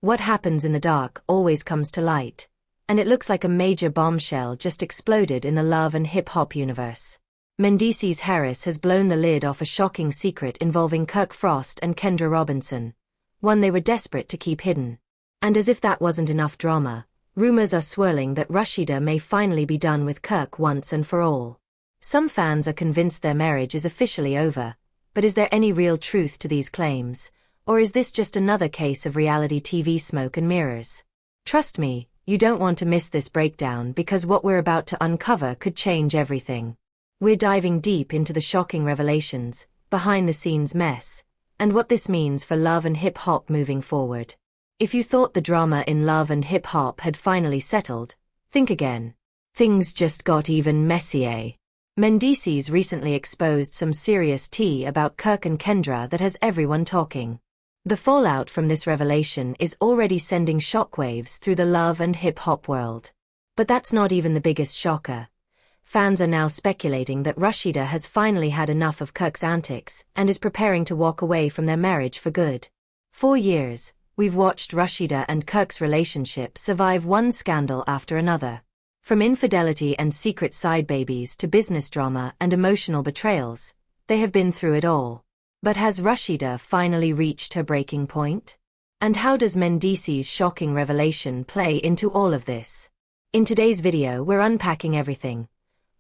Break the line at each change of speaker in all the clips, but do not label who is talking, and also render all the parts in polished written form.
What happens in the dark always comes to light, and it looks like a major bombshell just exploded in the love and hip-hop universe. Mendeecees Harris has blown the lid off a shocking secret involving Kirk Frost and Kendra Robinson, one they were desperate to keep hidden. And as if that wasn't enough drama, rumors are swirling that Rashida may finally be done with Kirk once and for all. Some fans are convinced their marriage is officially over, but is there any real truth to these claims, or is this just another case of reality TV smoke and mirrors? Trust me, you don't want to miss this breakdown because what we're about to uncover could change everything. We're diving deep into the shocking revelations, behind-the-scenes mess, and what this means for love and hip-hop moving forward. If you thought the drama in love and hip-hop had finally settled, think again. Things just got even messier. Mendeecees recently exposed some serious tea about Kirk and Kendra that has everyone talking. The fallout from this revelation is already sending shockwaves through the love and hip-hop world. But that's not even the biggest shocker. Fans are now speculating that Rashida has finally had enough of Kirk's antics and is preparing to walk away from their marriage for good. 4 years, we've watched Rashida and Kirk's relationship survive one scandal after another. From infidelity and secret side babies to business drama and emotional betrayals, they have been through it all. But has Rashida finally reached her breaking point? And how does Mendeecees' shocking revelation play into all of this? In today's video we're unpacking everything.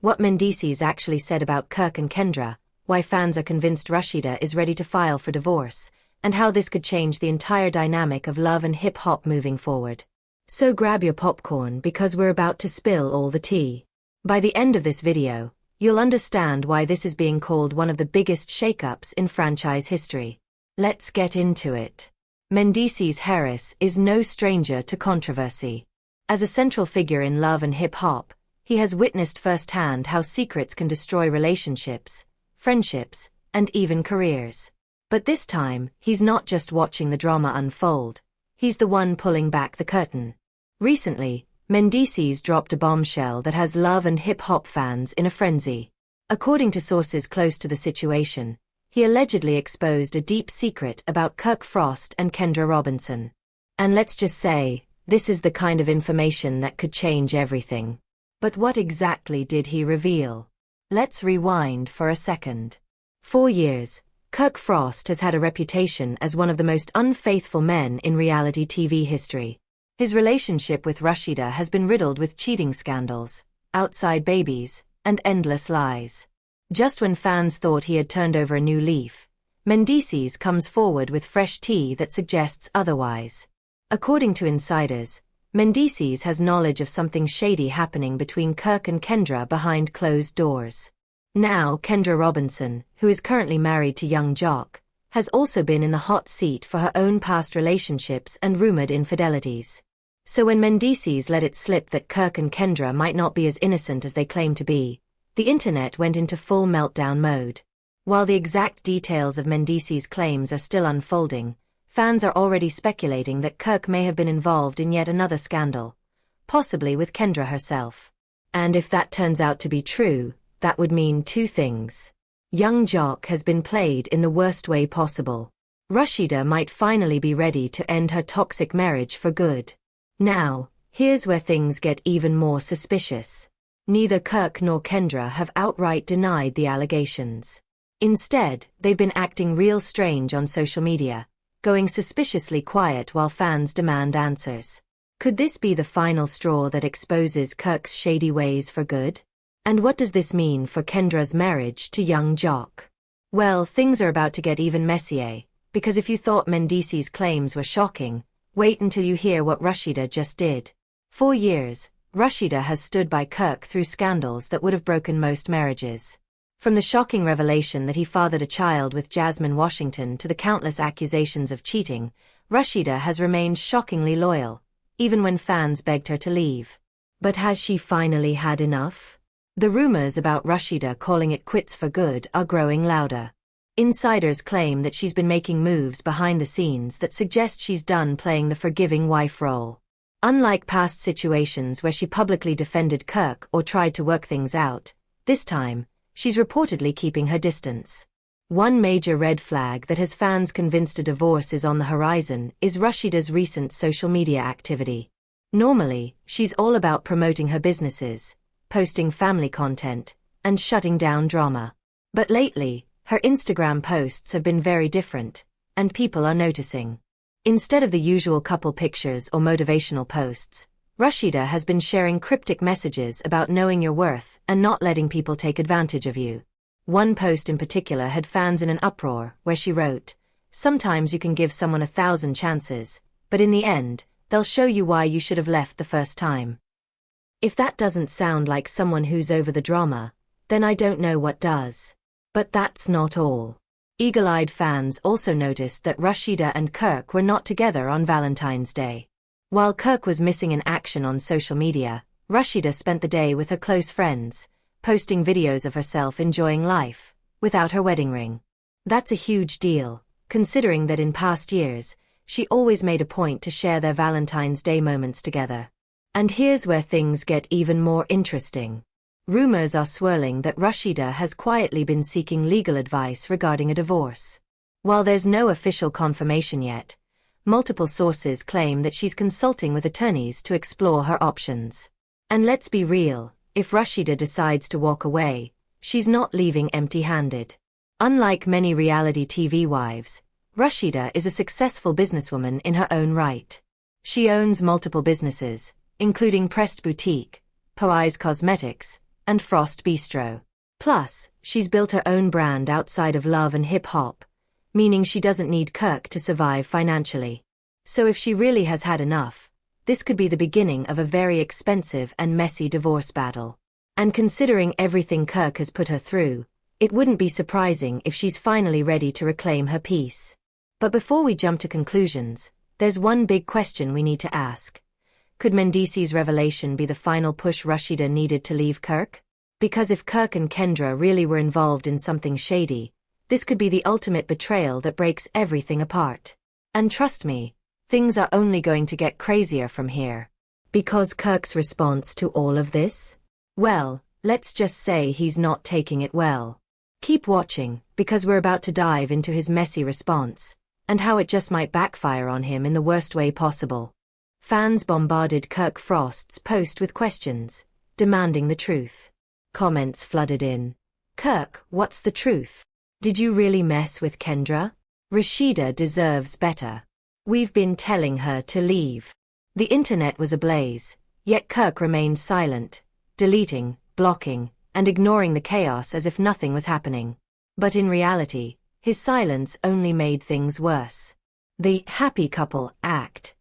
What Mendeecees actually said about Kirk and Kendra, why fans are convinced Rashida is ready to file for divorce, and how this could change the entire dynamic of love and hip-hop moving forward. So grab your popcorn because we're about to spill all the tea. By the end of this video, you'll understand why this is being called one of the biggest shakeups in franchise history. Let's get into it. Mendeecees Harris is no stranger to controversy. As a central figure in love and hip-hop, he has witnessed firsthand how secrets can destroy relationships, friendships, and even careers. But this time, he's not just watching the drama unfold. He's the one pulling back the curtain. Recently, Mendeecees dropped a bombshell that has love and hip-hop fans in a frenzy. According to sources close to the situation, he allegedly exposed a deep secret about Kirk Frost and Kendra Robinson. And let's just say, this is the kind of information that could change everything. But what exactly did he reveal? Let's rewind for a second. 4 years, Kirk Frost has had a reputation as one of the most unfaithful men in reality TV history. His relationship with Rashida has been riddled with cheating scandals, outside babies, and endless lies. Just when fans thought he had turned over a new leaf, Mendeecees comes forward with fresh tea that suggests otherwise. According to insiders, Mendeecees has knowledge of something shady happening between Kirk and Kendra behind closed doors. Now, Kendra Robinson, who is currently married to young Jock, has also been in the hot seat for her own past relationships and rumored infidelities. So when Mendeecees let it slip that Kirk and Kendra might not be as innocent as they claim to be, the internet went into full meltdown mode. While the exact details of Mendeecees' claims are still unfolding, fans are already speculating that Kirk may have been involved in yet another scandal, possibly with Kendra herself. And if that turns out to be true, that would mean 2 things. Young Jock has been played in the worst way possible. Rashida might finally be ready to end her toxic marriage for good. Now, here's where things get even more suspicious. Neither Kirk nor Kendra have outright denied the allegations. Instead, they've been acting real strange on social media, going suspiciously quiet while fans demand answers. Could this be the final straw that exposes Kirk's shady ways for good? And what does this mean for Kendra's marriage to young Jock? Well, things are about to get even messier, because if you thought Mendeecees' claims were shocking, wait until you hear what Rashida just did. 4 years, Rashida has stood by Kirk through scandals that would have broken most marriages. From the shocking revelation that he fathered a child with Jasmine Washington to the countless accusations of cheating, Rashida has remained shockingly loyal, even when fans begged her to leave. But has she finally had enough? The rumors about Rashida calling it quits for good are growing louder. Insiders claim that she's been making moves behind the scenes that suggest she's done playing the forgiving wife role. Unlike past situations where she publicly defended Kirk or tried to work things out, this time, she's reportedly keeping her distance. One major red flag that has fans convinced a divorce is on the horizon is Rashida's recent social media activity. Normally, she's all about promoting her businesses, posting family content, and shutting down drama. But lately, her Instagram posts have been very different, and people are noticing. Instead of the usual couple pictures or motivational posts, Rashida has been sharing cryptic messages about knowing your worth and not letting people take advantage of you. One post in particular had fans in an uproar, where she wrote, "Sometimes you can give someone 1,000 chances, but in the end, they'll show you why you should have left the first time." If that doesn't sound like someone who's over the drama, then I don't know what does. But that's not all. Eagle-eyed fans also noticed that Rashida and Kirk were not together on Valentine's Day. While Kirk was missing in action on social media, Rashida spent the day with her close friends, posting videos of herself enjoying life, without her wedding ring. That's a huge deal, considering that in past years, she always made a point to share their Valentine's Day moments together. And here's where things get even more interesting. Rumors are swirling that Rashida has quietly been seeking legal advice regarding a divorce. While there's no official confirmation yet, multiple sources claim that she's consulting with attorneys to explore her options. And let's be real, if Rashida decides to walk away, she's not leaving empty-handed. Unlike many reality TV wives, Rashida is a successful businesswoman in her own right. She owns multiple businesses, including Pressed Boutique, Poise Cosmetics, and Frost Bistro. Plus, she's built her own brand outside of love and hip-hop, meaning she doesn't need Kirk to survive financially. So if she really has had enough, this could be the beginning of a very expensive and messy divorce battle. And considering everything Kirk has put her through, it wouldn't be surprising if she's finally ready to reclaim her peace. But before we jump to conclusions, there's one big question we need to ask. Could Mendice's revelation be the final push Rashida needed to leave Kirk? Because if Kirk and Kendra really were involved in something shady, this could be the ultimate betrayal that breaks everything apart. And trust me, things are only going to get crazier from here. Because Kirk's response to all of this? Well, let's just say he's not taking it well. Keep watching, because we're about to dive into his messy response, and how it just might backfire on him in the worst way possible. Fans bombarded Kirk Frost's post with questions, demanding the truth. Comments flooded in. "Kirk, what's the truth? Did you really mess with Kendra? Rashida deserves better. We've been telling her to leave." The internet was ablaze, yet Kirk remained silent, deleting, blocking, and ignoring the chaos as if nothing was happening. But in reality, his silence only made things worse. The happy couple act.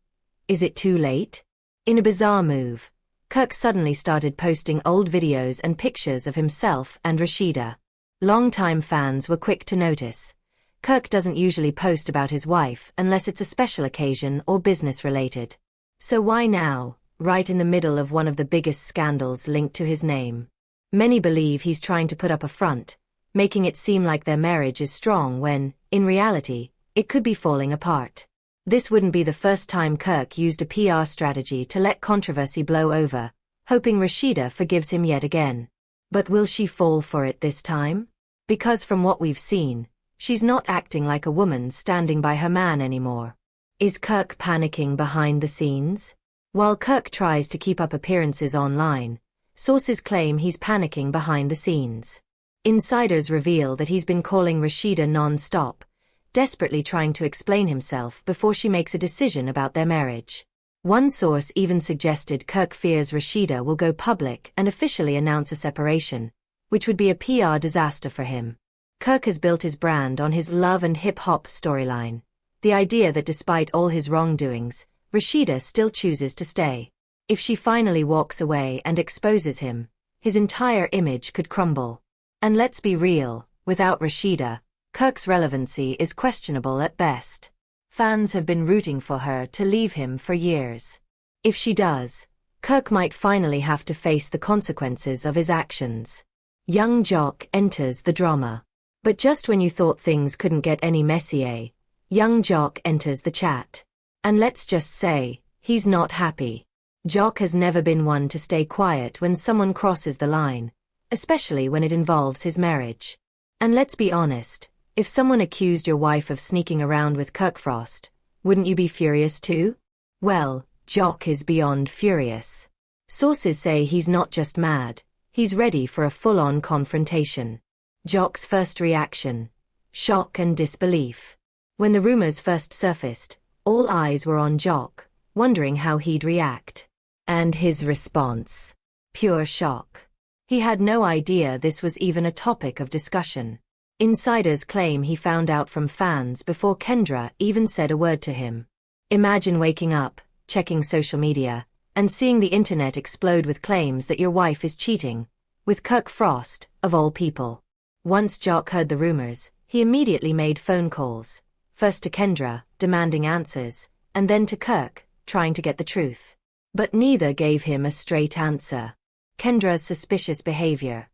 Is it too late? In a bizarre move, Kirk suddenly started posting old videos and pictures of himself and Rashida. Longtime fans were quick to notice. Kirk doesn't usually post about his wife unless it's a special occasion or business-related. So why now, right in the middle of one of the biggest scandals linked to his name? Many believe he's trying to put up a front, making it seem like their marriage is strong when, in reality, it could be falling apart. This wouldn't be the first time Kirk used a PR strategy to let controversy blow over, hoping Rashida forgives him yet again. But will she fall for it this time? Because from what we've seen, she's not acting like a woman standing by her man anymore. Is Kirk panicking behind the scenes? While Kirk tries to keep up appearances online, sources claim he's panicking behind the scenes. Insiders reveal that he's been calling Rashida non-stop, desperately trying to explain himself before she makes a decision about their marriage. One source even suggested Kirk fears Rashida will go public and officially announce a separation, which would be a PR disaster for him. Kirk has built his brand on his love and hip-hop storyline, the idea that despite all his wrongdoings, Rashida still chooses to stay. If she finally walks away and exposes him, his entire image could crumble. And let's be real, without Rashida, Kirk's relevancy is questionable at best. Fans have been rooting for her to leave him for years. If she does, Kirk might finally have to face the consequences of his actions. Young Jock enters the drama. But just when you thought things couldn't get any messier, young Jock enters the chat. And let's just say, he's not happy. Jock has never been one to stay quiet when someone crosses the line, especially when it involves his marriage. And let's be honest, If someone accused your wife of sneaking around with Kirk, wouldn't you be furious too? Well, Jock is beyond furious. Sources say he's not just mad, he's ready for a full-on confrontation. Jock's first reaction: shock and disbelief. When the rumors first surfaced, all eyes were on Jock, wondering how he'd react. And his response: pure shock. He had no idea this was even a topic of discussion. Insiders claim he found out from fans before Kendra even said a word to him. Imagine waking up, checking social media, and seeing the internet explode with claims that your wife is cheating, with Kirk, of all people. Once Jock heard the rumors, he immediately made phone calls, first to Kendra, demanding answers, and then to Kirk, trying to get the truth. But neither gave him a straight answer. Kendra's suspicious behavior.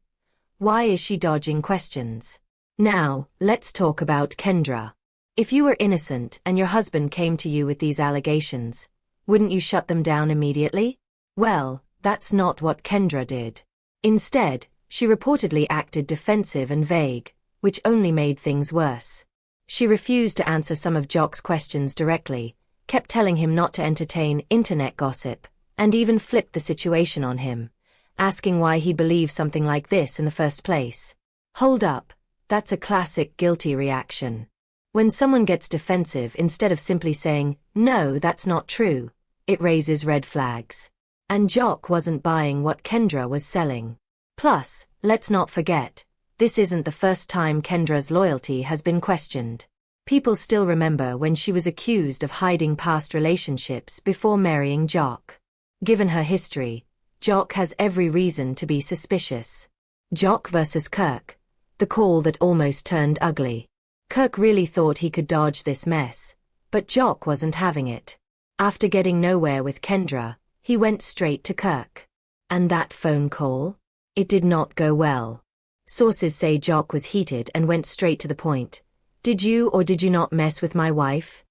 Why is she dodging questions? Now, let's talk about Kendra. If you were innocent and your husband came to you with these allegations, wouldn't you shut them down immediately? Well, that's not what Kendra did. Instead, she reportedly acted defensive and vague, which only made things worse. She refused to answer some of Jock's questions directly, kept telling him not to entertain internet gossip, and even flipped the situation on him, asking why he'd believe something like this in the first place. Hold up, that's a classic guilty reaction. When someone gets defensive instead of simply saying, "No, that's not true," it raises red flags. And Jock wasn't buying what Kendra was selling. Plus, let's not forget, this isn't the first time Kendra's loyalty has been questioned. People still remember when she was accused of hiding past relationships before marrying Jock. Given her history, Jock has every reason to be suspicious. Jock versus Kirk, the call that almost turned ugly. Kirk really thought he could dodge this mess, but Jock wasn't having it. After getting nowhere with Kendra, he went straight to Kirk. And that phone call? It did not go well. Sources say Jock was heated and went straight to the point. "Did you or did you not mess with my wife?"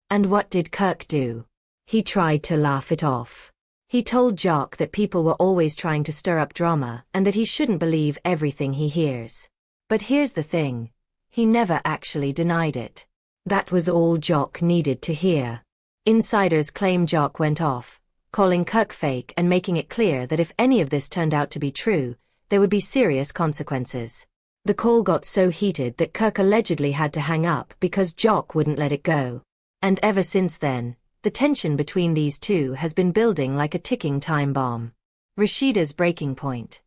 And what did Kirk do? He tried to laugh it off. He told Jock that people were always trying to stir up drama and that he shouldn't believe everything he hears. But here's the thing. He never actually denied it. That was all Jock needed to hear. Insiders claim Jock went off, calling Kirk fake and making it clear that if any of this turned out to be true, there would be serious consequences. The call got so heated that Kirk allegedly had to hang up because Jock wouldn't let it go. And ever since then, the tension between these two has been building like a ticking time bomb. Rashida's breaking point.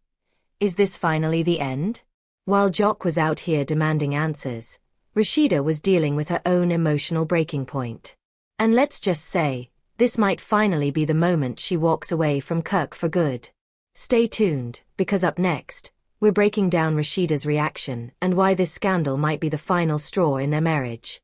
Is this finally the end? While Jock was out here demanding answers, Rashida was dealing with her own emotional breaking point. And let's just say, this might finally be the moment she walks away from Kirk for good. Stay tuned, because up next, we're breaking down Rashida's reaction and why this scandal might be the final straw in their marriage.